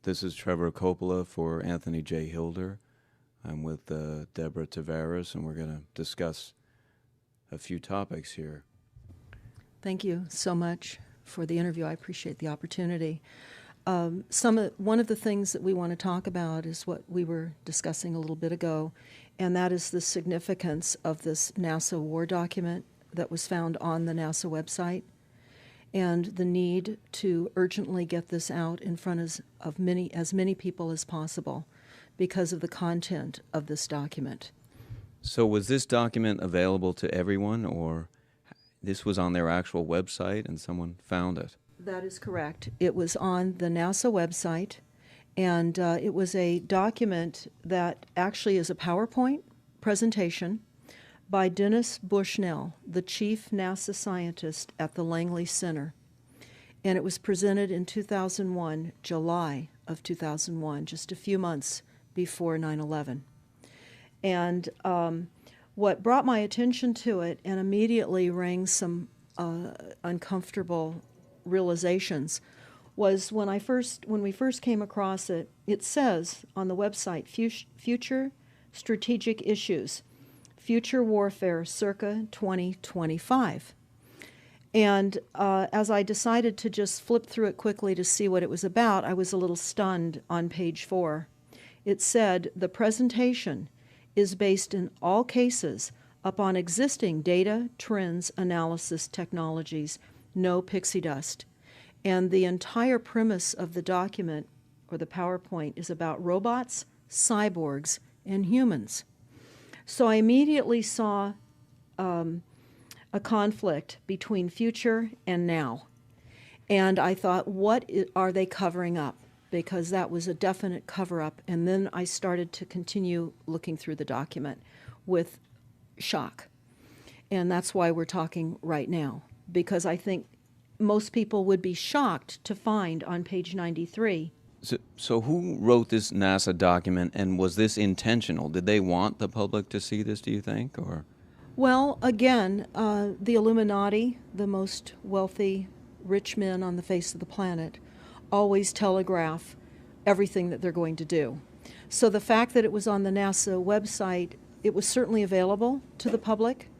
This is Trevor Coppola for Anthony J. Hilder. I'm with Deborah Tavares, and we're going to discuss a few topics here. Thank you so much for the interview. I appreciate the opportunity. One of the things that we want to talk about is what we were discussing a little bit ago, and that is the significance of this NASA war document that was found on the NASA website, and the need to urgently get this out in front of as many people as possible because of the content of this document. So was this document available to everyone, or this was on their actual website and someone found it? That is correct. It was on the NASA website, and it was a document that actually is a PowerPoint presentation by Dennis Bushnell, the chief NASA scientist at the Langley Center. And it was presented in 2001, July of 2001, just a few months before 9/11. And what brought my attention to it and immediately rang some uncomfortable realizations was when we first came across it. It says on the website, Future Strategic Issues, Future Warfare circa 2025. And as I decided to just flip through it quickly to see what it was about, I was a little stunned on page 4. It said, the presentation is based in all cases upon existing data, trends, analysis technologies, no pixie dust. And the entire premise of the document, or the PowerPoint, is about robots, cyborgs, and humans. So I immediately saw a conflict between future and now. And I thought, what are they covering up? Because that was a definite cover-up. And then I started to continue looking through the document with shock. And that's why we're talking right now, because I think most people would be shocked to find on page 93. So who wrote this NASA document, and was this intentional? Did they want the public to see this, do you think? Or? Well, again, the Illuminati, the most wealthy, rich men on the face of the planet, always telegraph everything that they're going to do. So the fact that it was on the NASA website, it was certainly available to the public,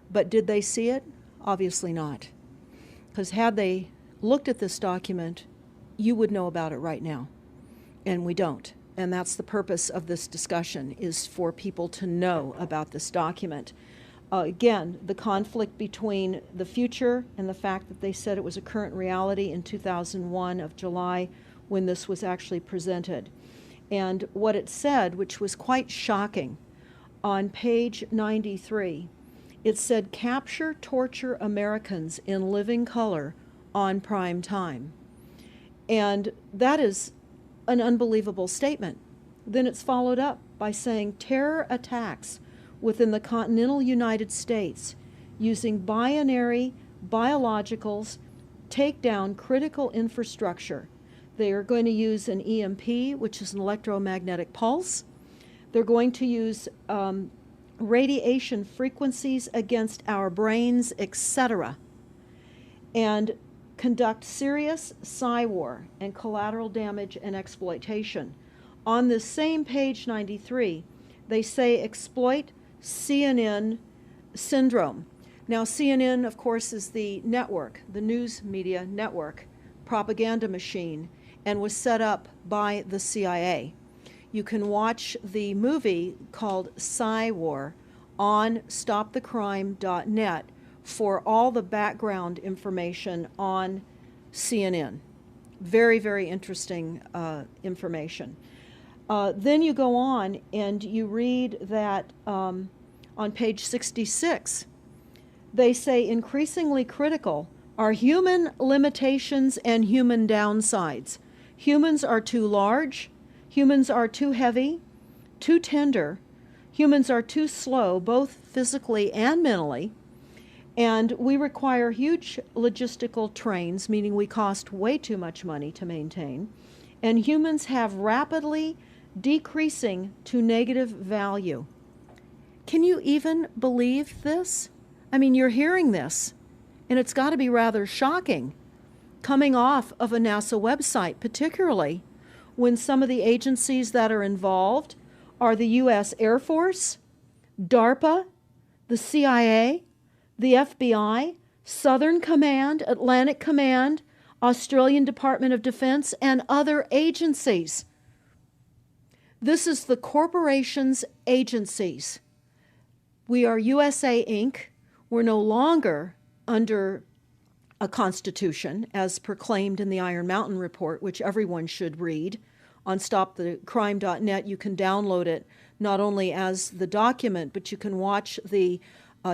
but did they see it? Obviously not. Because had they looked at this document, you would know about it right now, and we don't. And that's the purpose of this discussion, is for people to know about this document. Again, the conflict between the future and the fact that they said it was a current reality in 2001 of July when this was actually presented. And what it said, which was quite shocking, on page 93, it said, capture, torture Americans in living color on prime time. And that is an unbelievable statement. Then it's followed up by saying terror attacks within the continental United States using binary biologicals take down critical infrastructure. They are going to use an EMP, which is an electromagnetic pulse. They're going to use radiation frequencies against our brains, etc., and conduct serious psy-war and collateral damage and exploitation. On this same page 93, they say exploit CNN syndrome. Now, CNN, of course, is the network, the news media network, propaganda machine, and was set up by the CIA. You can watch the movie called Psy-War on stopthecrime.net for all the background information on CNN. Very, very interesting information. Then you go on and you read that on page 66, they say increasingly critical are human limitations and human downsides. Humans are too large, humans are too heavy, too tender, humans are too slow, both physically and mentally, and we require huge logistical trains, meaning we cost way too much money to maintain, and humans have rapidly decreasing to negative value. Can you even believe this? I mean, you're hearing this, and it's got to be rather shocking coming off of a NASA website, particularly when some of the agencies that are involved are the U.S. Air Force, DARPA, the CIA, the FBI, Southern Command, Atlantic Command, Australian Department of Defense, and other agencies. This is the corporation's agencies. We are USA Inc. We're no longer under a constitution as proclaimed in the Iron Mountain Report, which everyone should read. On stopthecrime.net, you can download it not only as the document, but you can watch the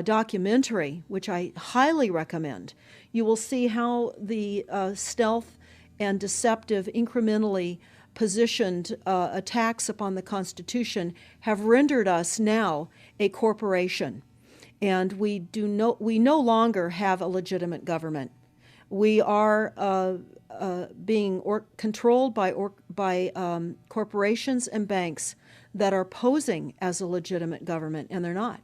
documentary, which I highly recommend. You will see how the stealth and deceptive, incrementally positioned attacks upon the Constitution have rendered us now a corporation. And we no longer have a legitimate government. We are being controlled by corporations and banks that are posing as a legitimate government, and they're not.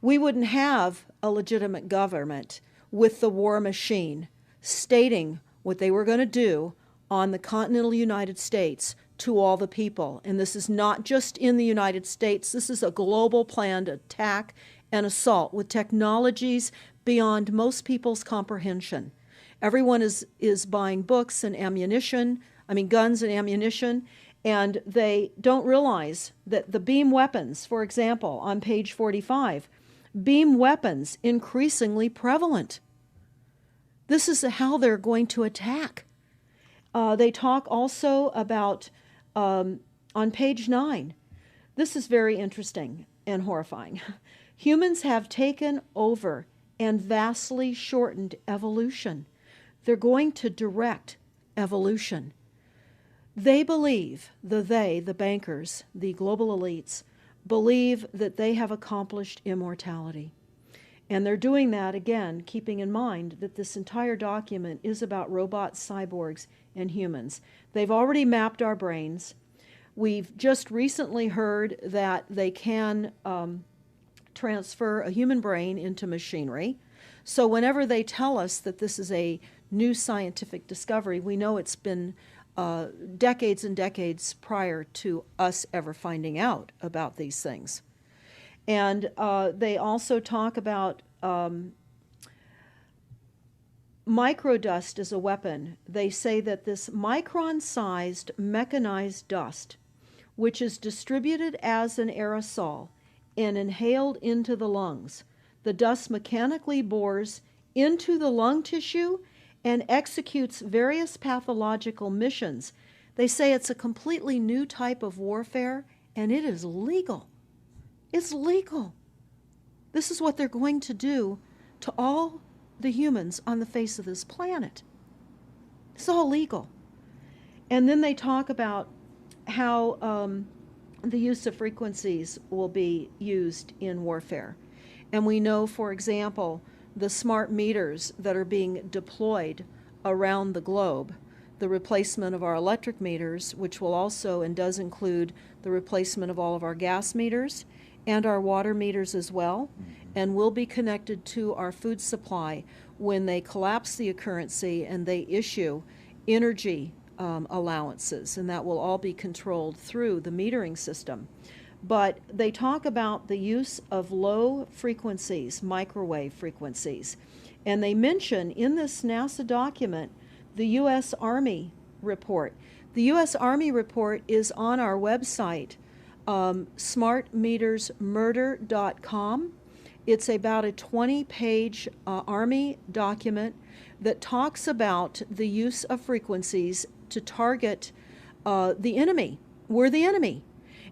We wouldn't have a legitimate government with the war machine stating what they were going to do on the continental United States to all the people. And this is not just in the United States. This is a global planned attack and assault with technologies beyond most people's comprehension. Everyone is buying books and ammunition, guns and ammunition, and they don't realize that the beam weapons, for example, on page 45, beam weapons increasingly prevalent. This is how they're going to attack. They talk also about, on page 9, this is very interesting and horrifying. Humans have taken over and vastly shortened evolution. They're going to direct evolution. They believe, the bankers, the global elites, believe that they have accomplished immortality. And they're doing that, again, keeping in mind that this entire document is about robots, cyborgs, and humans. They've already mapped our brains. We've just recently heard that they can transfer a human brain into machinery. So whenever they tell us that this is a new scientific discovery, we know it's been decades and decades prior to us ever finding out about these things. And they also talk about microdust as a weapon. They say that this micron-sized mechanized dust, which is distributed as an aerosol and inhaled into the lungs, the dust mechanically bores into the lung tissue and executes various pathological missions. They say it's a completely new type of warfare, and it is legal. It's legal. This is what they're going to do to all the humans on the face of this planet. It's all legal. And then they talk about how the use of frequencies will be used in warfare. And we know, for example, the smart meters that are being deployed around the globe, the replacement of our electric meters, which will also and does include the replacement of all of our gas meters and our water meters as well, and will be connected to our food supply when they collapse the currency and they issue energy allowances, and that will all be controlled through the metering system. But they talk about the use of low frequencies, microwave frequencies, and they mention in this NASA document the U.S. Army report. The U.S. Army report is on our website, smartmetersmurder.com. It's about a 20-page Army document that talks about the use of frequencies to target the enemy. We're the enemy.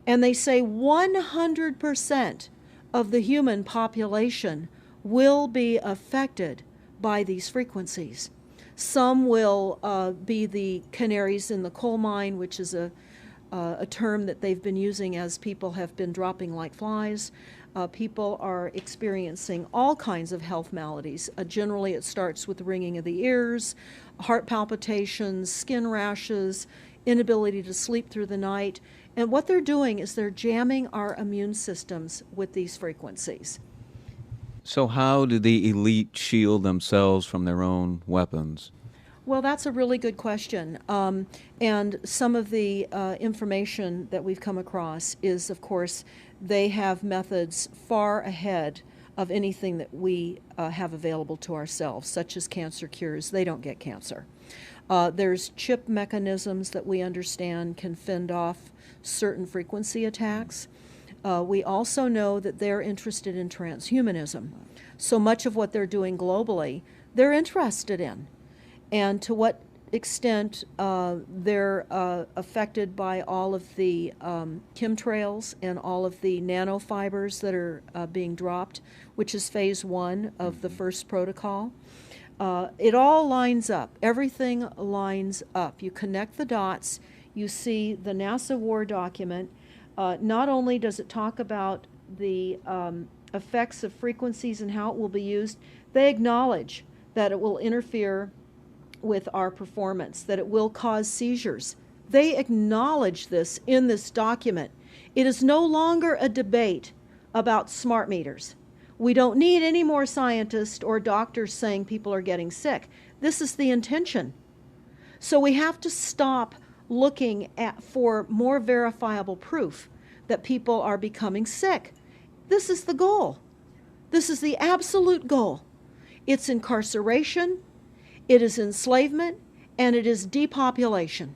And they say 100% of the human population will be affected by these frequencies. Some will be the canaries in the coal mine, which is a term that they've been using as people have been dropping like flies. People are experiencing all kinds of health maladies. Generally, it starts with the ringing of the ears, heart palpitations, skin rashes, inability to sleep through the night. And what they're doing is they're jamming our immune systems with these frequencies. So how do the elite shield themselves from their own weapons? Well, that's a really good question. And some of the information that we've come across is, of course, they have methods far ahead of anything that we have available to ourselves, such as cancer cures. They don't get cancer. There's chip mechanisms that we understand can fend off certain frequency attacks. We also know that they're interested in transhumanism. So much of what they're doing globally, they're interested in. And to what extent they're affected by all of the chemtrails and all of the nanofibers that are being dropped, which is phase 1 of the first protocol. It all lines up. Everything lines up. You connect the dots. You see the NASA war document. Not only does it talk about the effects of frequencies and how it will be used, they acknowledge that it will interfere with our performance, that it will cause seizures. They acknowledge this in this document. It is no longer a debate about smart meters. We don't need any more scientists or doctors saying people are getting sick. This is the intention. So we have to stop looking for more verifiable proof that people are becoming sick. This is the goal. This is the absolute goal. It's incarceration, it is enslavement, and it is depopulation,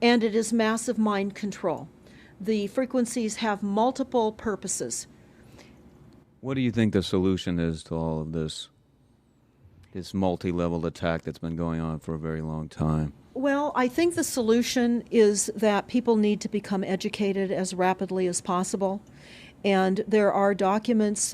and it is massive mind control. The frequencies have multiple purposes. What do you think the solution is to all of this multi-level attack that's been going on for a very long time? Well, I think the solution is that people need to become educated as rapidly as possible. And there are documents